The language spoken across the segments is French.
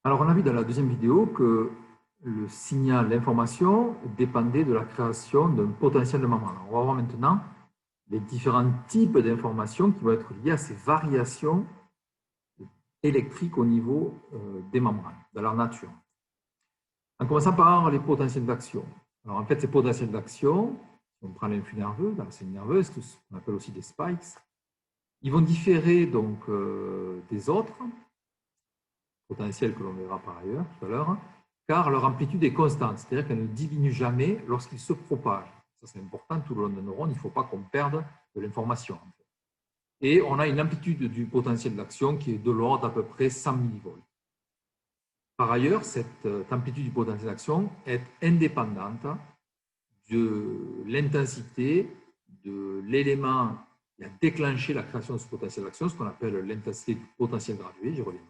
Alors, on a vu dans la deuxième vidéo que le signal d'information dépendait de la création d'un potentiel de membrane. On va voir maintenant les différents types d'informations qui vont être liées à ces variations électriques au niveau des membranes, de leur nature. En commençant par les potentiels d'action. Alors, en fait, ces potentiels d'action, si on prend l'influx nerveux, dans la cellule nerveuse, ce qu'on appelle aussi des spikes, ils vont différer donc des autres potentiels que l'on verra par ailleurs tout à l'heure, car leur amplitude est constante, c'est-à-dire qu'elle ne diminue jamais lorsqu'ils se propagent. Ça, c'est important tout le long d'un neurone, il ne faut pas qu'on perde de l'information. Et on a une amplitude du potentiel d'action qui est de l'ordre d'à peu près 100 millivolts. Par ailleurs, cette amplitude du potentiel d'action est indépendante de l'intensité de l'élément qui a déclenché la création de ce potentiel d'action, ce qu'on appelle l'intensité du potentiel gradué, j'y reviens.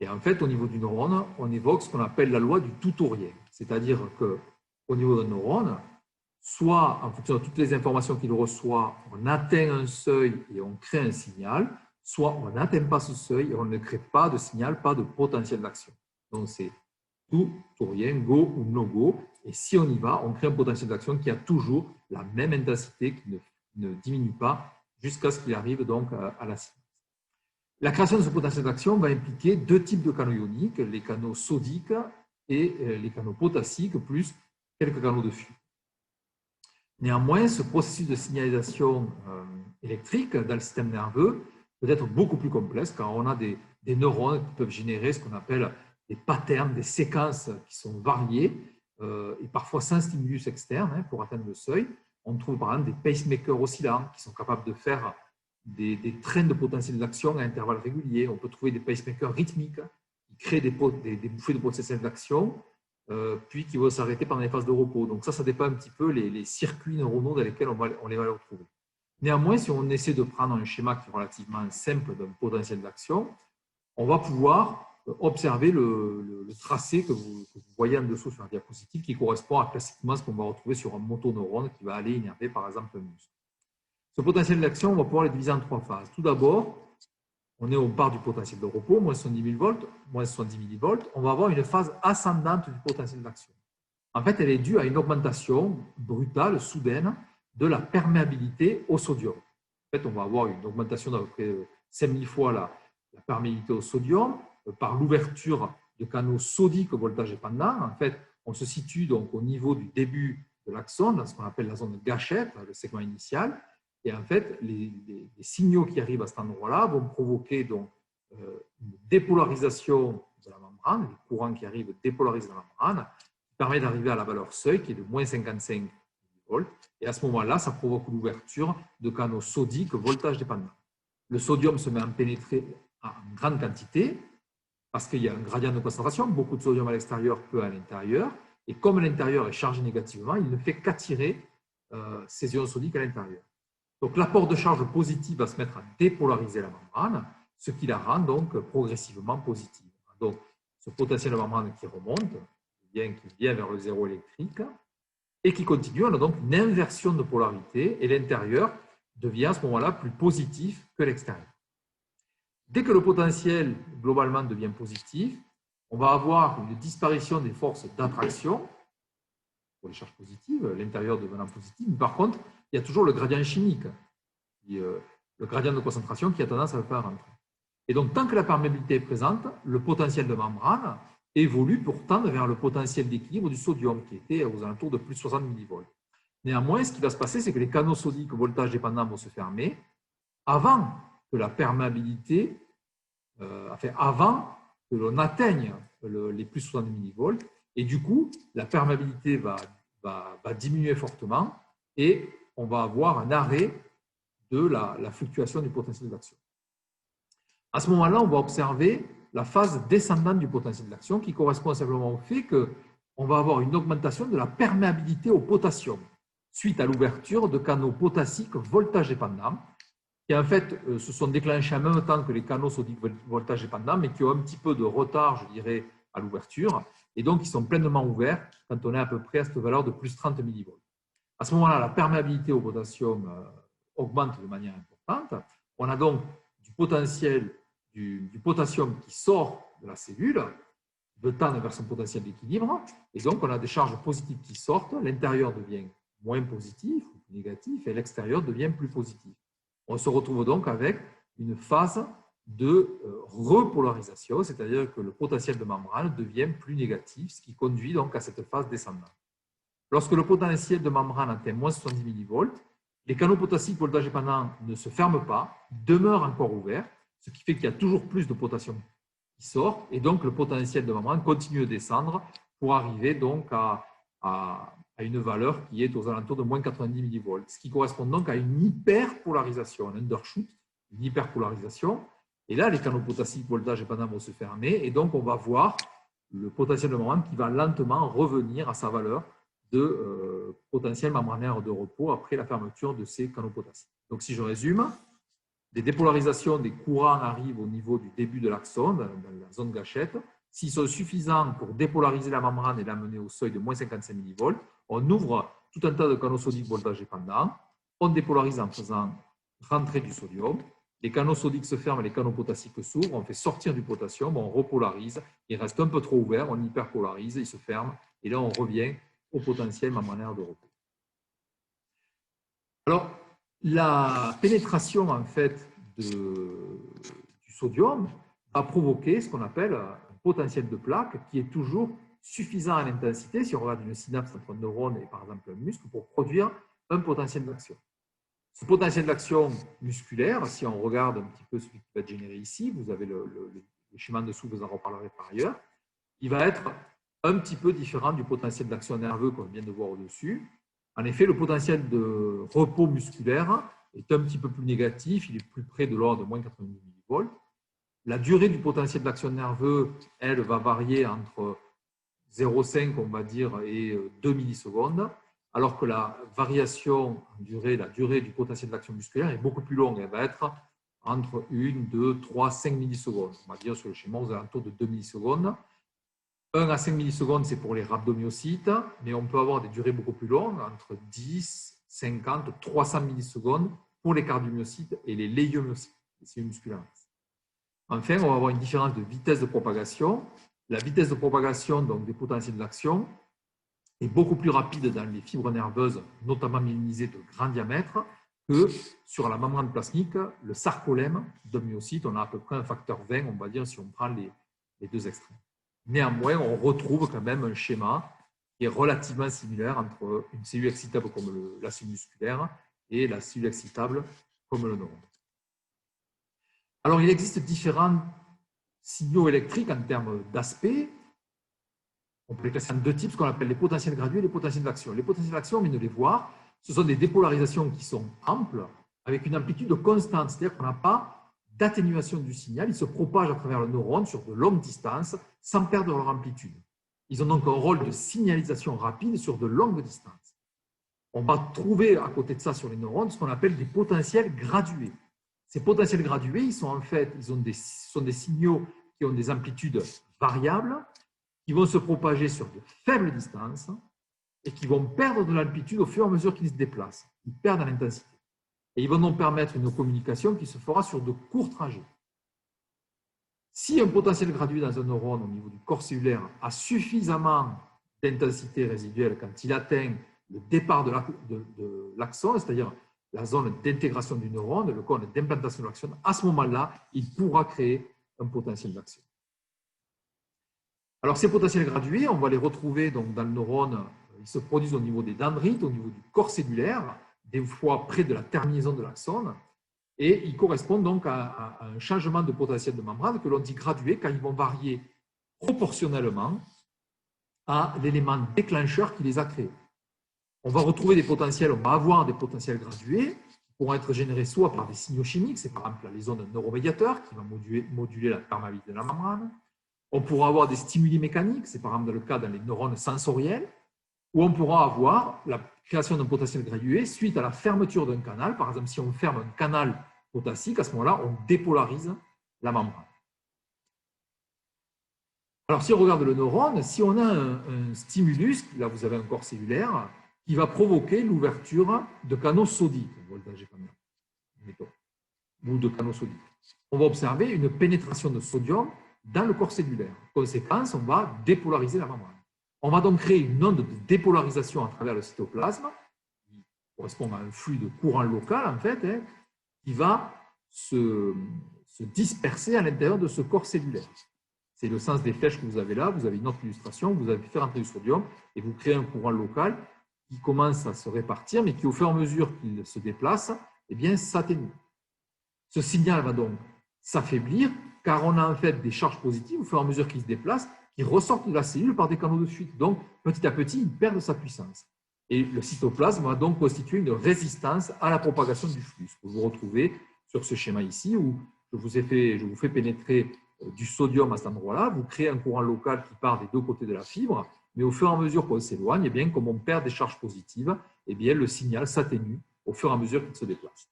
Et en fait, au niveau du neurone, on évoque ce qu'on appelle la loi du tout ou rien. C'est-à-dire qu'au niveau d'un neurone, soit en fonction de toutes les informations qu'il reçoit, on atteint un seuil et on crée un signal, soit on n'atteint pas ce seuil et on ne crée pas de signal, pas de potentiel d'action. Donc c'est tout ou rien, go ou no go. Et si on y va, on crée un potentiel d'action qui a toujours la même intensité, qui ne diminue pas jusqu'à ce qu'il arrive donc à la cible. La création de ce potentiel d'action va impliquer deux types de canaux ioniques, les canaux sodiques et les canaux potassiques, plus quelques canaux de flux. Néanmoins, ce processus de signalisation électrique dans le système nerveux peut être beaucoup plus complexe car on a des neurones qui peuvent générer ce qu'on appelle des patterns, des séquences qui sont variées et parfois sans stimulus externe pour atteindre le seuil. On trouve par exemple des pacemakers oscillants qui sont capables de faire des trains de potentiel d'action à intervalles réguliers. On peut trouver des pacemakers rythmiques qui créent des bouffées de potentiel d'action, puis qui vont s'arrêter pendant les phases de repos. Donc ça dépend un petit peu les circuits neuronaux dans lesquels on les va retrouver. Néanmoins, si on essaie de prendre un schéma qui est relativement simple d'un potentiel d'action, on va pouvoir observer le tracé que vous voyez en dessous sur la diapositive qui correspond à classiquement ce qu'on va retrouver sur un motoneurone qui va aller innerver par exemple un muscle. Ce potentiel d'action, on va pouvoir le diviser en trois phases. Tout d'abord, on part du potentiel de repos, moins 70 millivolts, moins 70 millivolts. On va avoir une phase ascendante du potentiel d'action. En fait, elle est due à une augmentation brutale, soudaine, de la perméabilité au sodium. En fait, on va avoir une augmentation d'à peu près 5000 fois la perméabilité au sodium par l'ouverture de canaux sodiques au voltage dépendant. En fait, on se situe donc au niveau du début de l'axone, dans ce qu'on appelle la zone gâchette, le segment initial. Et en fait, les signaux qui arrivent à cet endroit-là vont provoquer donc, une dépolarisation de la membrane, le courant qui arrive dépolarise la membrane, qui permet d'arriver à la valeur seuil qui est de moins 55 volts. Et à ce moment-là, ça provoque l'ouverture de canaux sodiques voltage dépendant. Le sodium se met à pénétrer en grande quantité parce qu'il y a un gradient de concentration, beaucoup de sodium à l'extérieur, peu à l'intérieur. Et comme l'intérieur est chargé négativement, il ne fait qu'attirer ces ions sodiques à l'intérieur. Donc, l'apport de charge positive va se mettre à dépolariser la membrane, ce qui la rend donc progressivement positive. Donc, ce potentiel de membrane qui remonte, qui vient vers le zéro électrique, et qui continue, on a donc une inversion de polarité, et l'intérieur devient à ce moment-là plus positif que l'extérieur. Dès que le potentiel globalement devient positif, on va avoir une disparition des forces d'attraction pour les charges positives, l'intérieur devenant positif, mais par contre, il y a toujours le gradient chimique, le gradient de concentration qui a tendance à le faire rentrer. Et donc, tant que la perméabilité est présente, le potentiel de membrane évolue pour tendre vers le potentiel d'équilibre du sodium, qui était aux alentours de plus de 60 millivolts. Néanmoins, ce qui va se passer, c'est que les canaux sodiques voltage dépendant vont se fermer avant que la perméabilité, avant que l'on atteigne les plus 60 millivolts, et du coup, la perméabilité va diminuer fortement et on va avoir un arrêt de la fluctuation du potentiel d'action. À ce moment-là, on va observer la phase descendante du potentiel d'action qui correspond simplement au fait qu'on va avoir une augmentation de la perméabilité au potassium suite à l'ouverture de canaux potassiques voltage dépendants qui en fait se sont déclenchés en même temps que les canaux sodiques voltage dépendants mais qui ont un petit peu de retard, je dirais, à l'ouverture et donc ils sont pleinement ouverts quand on est à peu près à cette valeur de plus 30 millivolts. À ce moment-là, la perméabilité au potassium augmente de manière importante. On a donc du potentiel du potassium qui sort de la cellule, de tendre vers son potentiel d'équilibre, et donc on a des charges positives qui sortent, l'intérieur devient moins positif ou plus négatif, et l'extérieur devient plus positif. On se retrouve donc avec une phase de repolarisation, c'est-à-dire que le potentiel de membrane devient plus négatif, ce qui conduit donc à cette phase descendante. Lorsque le potentiel de membrane atteint moins 70 millivolts, les canaux potassiques voltage dépendant ne se ferment pas, demeurent encore ouverts, ce qui fait qu'il y a toujours plus de potassium qui sort, et donc le potentiel de membrane continue de descendre pour arriver donc à une valeur qui est aux alentours de moins 90 millivolts, ce qui correspond donc à une hyperpolarisation, un undershoot, une hyperpolarisation. Et là, les canaux potassiques voltage dépendant vont se fermer, et donc on va voir le potentiel de membrane qui va lentement revenir à sa valeur de potentiel membranaire de repos après la fermeture de ces canaux potassiques. Donc, si je résume, des dépolarisations des courants arrivent au niveau du début de l'axone, dans la zone gâchette. S'ils sont suffisants pour dépolariser la membrane et l'amener au seuil de moins 55 millivolts, on ouvre tout un tas de canaux sodiques voltage dépendants, on dépolarise en faisant rentrer du sodium, les canaux sodiques se ferment, les canaux potassiques s'ouvrent, on fait sortir du potassium, on repolarise, il reste un peu trop ouvert, on hyperpolarise, il se ferme, et là on revient au potentiel membranaire de repos. Alors, la pénétration en fait du sodium va provoquer ce qu'on appelle un potentiel de plaque qui est toujours suffisant à l'intensité, si on regarde une synapse entre un neurone et par exemple un muscle, pour produire un potentiel d'action. Ce potentiel d'action musculaire, si on regarde un petit peu celui qui va être généré ici, vous avez le schéma en dessous, vous en reparlerez par ailleurs, il va être un petit peu différent du potentiel d'action nerveux qu'on vient de voir au-dessus. En effet, le potentiel de repos musculaire est un petit peu plus négatif, il est plus près de l'ordre de moins 90 millivolts. La durée du potentiel d'action nerveux, elle, va varier entre 0,5, on va dire, et 2 millisecondes, alors que la variation en durée, la durée du potentiel d'action musculaire est beaucoup plus longue. Elle va être entre 1, 2, 3, 5 millisecondes. On va dire sur le schéma aux alentours de 2 millisecondes. 1 à 5 millisecondes, c'est pour les rhabdomyocytes, mais on peut avoir des durées beaucoup plus longues, entre 10, 50, 300 millisecondes pour les cardiomyocytes et les léiomyocytes, les cellules musculaires. Enfin, on va avoir une différence de vitesse de propagation. La vitesse de propagation donc, des potentiels d'action est beaucoup plus rapide dans les fibres nerveuses, notamment myélinisées de grand diamètre, que sur la membrane plasmique, le sarcolème d'un myocyte. On a à peu près un facteur 20, on va dire, si on prend les deux extrêmes. Néanmoins, on retrouve quand même un schéma qui est relativement similaire entre une cellule excitable comme la cellule musculaire et la cellule excitable comme le neurone. Alors, il existe différents signaux électriques en termes d'aspect. On peut les classer en deux types, ce qu'on appelle les potentiels gradués et les potentiels d'action. Les potentiels d'action, on vient de les voir, ce sont des dépolarisations qui sont amples, avec une amplitude constante, c'est-à-dire qu'on n'a pas d'atténuation du signal, ils se propagent à travers le neurone sur de longues distances sans perdre leur amplitude. Ils ont donc un rôle de signalisation rapide sur de longues distances. On va trouver à côté de ça sur les neurones ce qu'on appelle des potentiels gradués. Ces potentiels gradués, ils sont en fait, sont des signaux qui ont des amplitudes variables, qui vont se propager sur de faibles distances et qui vont perdre de l'amplitude au fur et à mesure qu'ils se déplacent. Ils perdent en intensité. Et ils vont donc permettre une communication qui se fera sur de courts trajets. Si un potentiel gradué dans un neurone au niveau du corps cellulaire a suffisamment d'intensité résiduelle quand il atteint le départ de l'axone, c'est-à-dire la zone d'intégration du neurone, le cône d'implantation de l'axone, à ce moment-là, il pourra créer un potentiel d'action. Alors, ces potentiels gradués, on va les retrouver donc, dans le neurone, ils se produisent au niveau des dendrites, au niveau du corps cellulaire, des fois près de la terminaison de l'axone, et ils correspondent donc à un changement de potentiel de membrane que l'on dit gradué, car ils vont varier proportionnellement à l'élément déclencheur qui les a créés. On va retrouver des potentiels, on va avoir des potentiels gradués qui pourront être générés soit par des signaux chimiques, c'est par exemple les ondes neuromédiateurs qui vont moduler la perméabilité de la membrane. On pourra avoir des stimuli mécaniques, c'est par exemple le cas dans les neurones sensoriels, ou on pourra avoir la création d'un potentiel gradué suite à la fermeture d'un canal. Par exemple, si on ferme un canal potassique, à ce moment-là, on dépolarise la membrane. Alors, si on regarde le neurone, si on a un stimulus, là vous avez un corps cellulaire, qui va provoquer l'ouverture de canaux sodiques, ou de canaux sodiques, on va observer une pénétration de sodium dans le corps cellulaire. Conséquence, on va dépolariser la membrane. On va donc créer une onde de dépolarisation à travers le cytoplasme, qui correspond à un flux de courant local, en fait, qui va se disperser à l'intérieur de ce corps cellulaire. C'est le sens des flèches que vous avez là. Vous avez une autre illustration. Vous avez fait rentrer du sodium et vous créez un courant local qui commence à se répartir, mais qui, au fur et à mesure qu'il se déplace, eh bien, s'atténue. Ce signal va donc s'affaiblir, car on a en fait des charges positives au fur et à mesure qu'il se déplace, qui ressortent de la cellule par des canaux de fuite. Donc, petit à petit, il perd de sa puissance. Et le cytoplasme va donc constituer une résistance à la propagation du flux. Ce que vous retrouvez sur ce schéma ici, où je vous fais pénétrer du sodium à cet endroit-là. Vous créez un courant local qui part des deux côtés de la fibre, mais au fur et à mesure qu'on s'éloigne, eh bien, comme on perd des charges positives, eh bien, le signal s'atténue au fur et à mesure qu'il se déplace.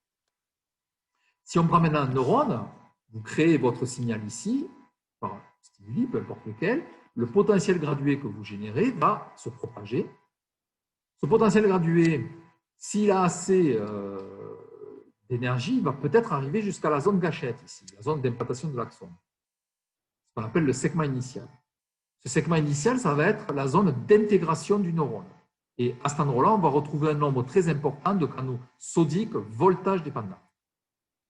Si on prend maintenant un neurone, vous créez votre signal ici, par un stimuli, peu importe lequel, le potentiel gradué que vous générez va se propager. Ce potentiel gradué, s'il a assez d'énergie, il va peut-être arriver jusqu'à la zone gâchette ici, la zone d'implantation de l'axone, ce qu'on appelle le segment initial. Ce segment initial, ça va être la zone d'intégration du neurone. Et à cet endroit-là, on va retrouver un nombre très important de canaux sodiques voltage dépendants.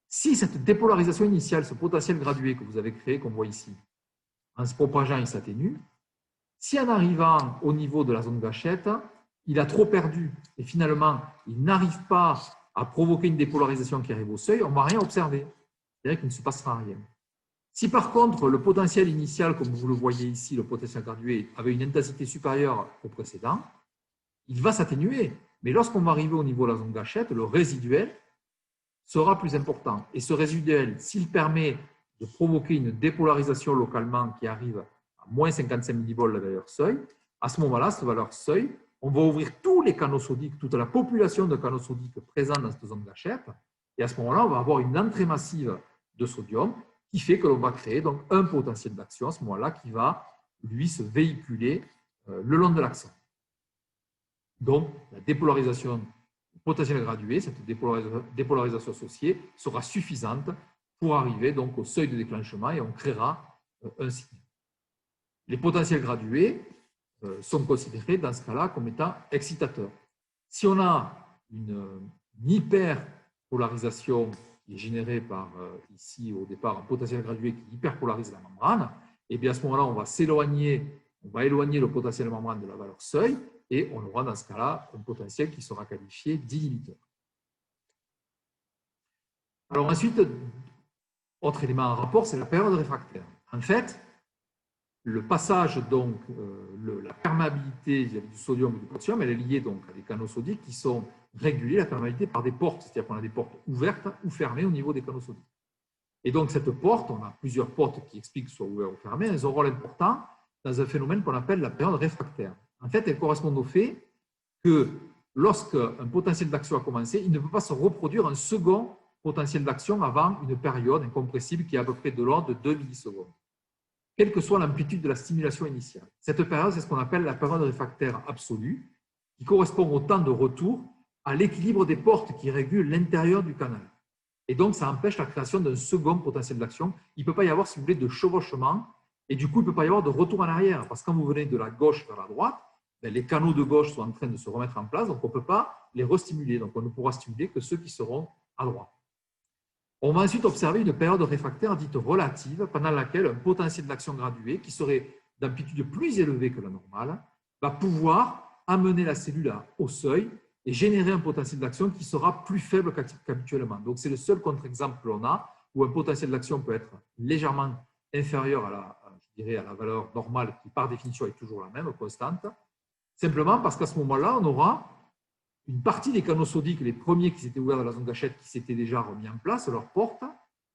Si cette dépolarisation initiale, ce potentiel gradué que vous avez créé, qu'on voit ici, en se propageant, il s'atténue. Si en arrivant au niveau de la zone gâchette, il a trop perdu et finalement, il n'arrive pas à provoquer une dépolarisation qui arrive au seuil, on ne va rien observer. C'est-à-dire qu'il ne se passera rien. Si par contre, le potentiel initial, comme vous le voyez ici, le potentiel gradué, avait une intensité supérieure au précédent, il va s'atténuer. Mais lorsqu'on va arriver au niveau de la zone gâchette, le résiduel sera plus important. Et ce résiduel, s'il permet de provoquer une dépolarisation localement qui arrive à moins 55 millivolts la valeur seuil, à ce moment-là, cette valeur seuil, on va ouvrir tous les canaux sodiques, toute la population de canaux sodiques présents dans cette zone gâchette. Et à ce moment-là, on va avoir une entrée massive de sodium qui fait que l'on va créer donc un potentiel d'action à ce moment-là qui va, lui, se véhiculer le long de l'axone. Donc, la dépolarisation potentiel gradué, cette dépolarisation associée sera suffisante pour arriver donc au seuil de déclenchement et on créera un signal. Les potentiels gradués sont considérés dans ce cas-là comme étant excitateurs. Si on a une hyperpolarisation qui est générée par, ici au départ, un potentiel gradué qui hyperpolarise la membrane, et bien à ce moment-là, on va éloigner le potentiel de la membrane de la valeur seuil et on aura dans ce cas-là un potentiel qui sera qualifié d'inhibiteur. Alors ensuite, autre élément en rapport, c'est la période réfractaire. En fait, le passage, donc, la perméabilité du sodium ou du potassium, elle est liée donc à des canaux sodiques qui sont régulés, la perméabilité, par des portes, c'est-à-dire qu'on a des portes ouvertes ou fermées au niveau des canaux sodiques. Et donc cette porte, on a plusieurs portes qui expliquent soit ouvertes ou fermées, elles ont un rôle important dans un phénomène qu'on appelle la période réfractaire. En fait, elles correspondent au fait que lorsqu'un potentiel d'action a commencé, il ne peut pas se reproduire un second potentiel d'action avant une période incompressible qui est à peu près de l'ordre de 2 millisecondes, quelle que soit l'amplitude de la stimulation initiale. Cette période, c'est ce qu'on appelle la période réfractaire absolue, qui correspond au temps de retour à l'équilibre des portes qui régulent l'intérieur du canal. Et donc, ça empêche la création d'un second potentiel d'action. Il ne peut pas y avoir, si vous voulez, de chevauchement. Et du coup, il ne peut pas y avoir de retour en arrière. Parce que quand vous venez de la gauche vers la droite, les canaux de gauche sont en train de se remettre en place. Donc, on ne peut pas les restimuler. Donc, on ne pourra stimuler que ceux qui seront à droite. On va ensuite observer une période réfractaire dite relative, pendant laquelle un potentiel d'action gradué, qui serait d'amplitude plus élevée que la normale, va pouvoir amener la cellule au seuil et générer un potentiel d'action qui sera plus faible qu'habituellement. Donc, c'est le seul contre-exemple que l'on a où un potentiel d'action peut être légèrement inférieur à la valeur normale qui, par définition, est toujours la même, constante, simplement parce qu'à ce moment-là, on aura une partie des canaux sodiques, les premiers qui s'étaient ouverts dans la zone gâchette, qui s'étaient déjà remis en place, leur porte,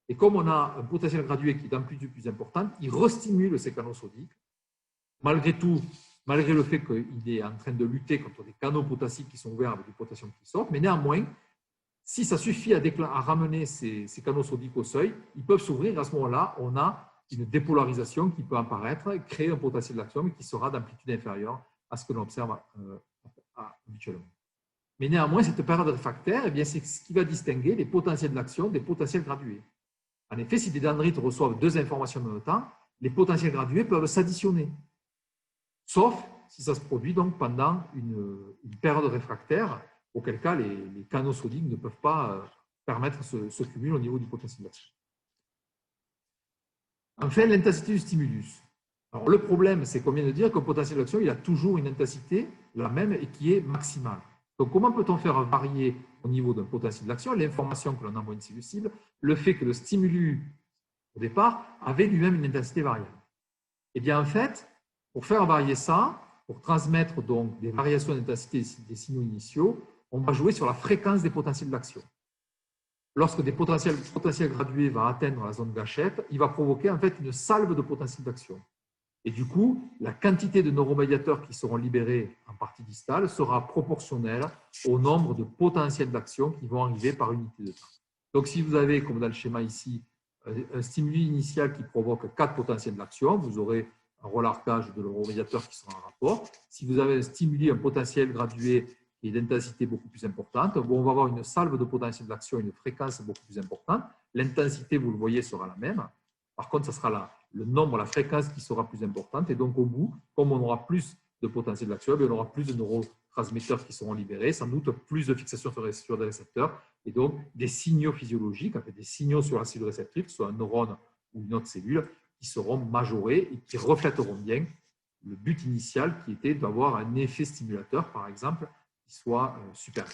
et comme on a un potentiel gradué qui est d'amplitude plus importante, il restimule ces canaux sodiques. Malgré tout, malgré le fait qu'il est en train de lutter contre des canaux potassiques qui sont ouverts avec du potassium qui sort, mais néanmoins, si ça suffit à ramener ces canaux sodiques au seuil, ils peuvent s'ouvrir. À ce moment-là, on a une dépolarisation qui peut apparaître, créer un potentiel d'action qui sera d'amplitude inférieure à ce que l'on observe habituellement. Mais néanmoins, cette période réfractaire, eh c'est ce qui va distinguer les potentiels d'action des potentiels gradués. En effet, si des dendrites reçoivent deux informations en même temps, les potentiels gradués peuvent s'additionner, sauf si ça se produit donc pendant une période réfractaire, auquel cas les canaux sodiques ne peuvent pas permettre ce cumul au niveau du potentiel d'action. Enfin, l'intensité du stimulus. Alors, le problème, c'est qu'on vient de dire qu'un potentiel d'action, il a toujours une intensité, la même, et qui est maximale. Donc, comment peut-on faire varier au niveau d'un potentiel d'action l'information que l'on envoie à une cellule cible, le fait que le stimulus, au départ, avait lui-même une intensité variable? Eh bien, en fait, pour faire varier ça, pour transmettre donc des variations d'intensité des signaux initiaux, on va jouer sur la fréquence des potentiels d'action. Lorsque des potentiels gradués vont atteindre la zone gâchette, il va provoquer en fait une salve de potentiels d'action. Et du coup, la quantité de neuromédiateurs qui seront libérés en partie distale sera proportionnelle au nombre de potentiels d'action qui vont arriver par unité de temps. Donc, si vous avez, comme dans le schéma ici, un stimulus initial qui provoque 4 potentiels d'action, vous aurez un relargage de neuromédiateurs qui sera en rapport. Si vous avez un potentiel gradué qui est d'intensité beaucoup plus importante, bon, on va avoir une salve de potentiel d'action, une fréquence beaucoup plus importante. L'intensité, vous le voyez, sera la même. Par contre, ce sera le nombre, la fréquence qui sera plus importante. Et donc, au bout, comme on aura plus de potentiel d'action, on aura plus de neurotransmetteurs qui seront libérés, sans doute plus de fixation sur des récepteurs, et donc des signaux physiologiques, en fait, des signaux sur la cellule réceptrice, que ce soit un neurone ou une autre cellule, qui seront majorés et qui reflèteront bien le but initial qui était d'avoir un effet stimulateur, par exemple, qui soit supérieur.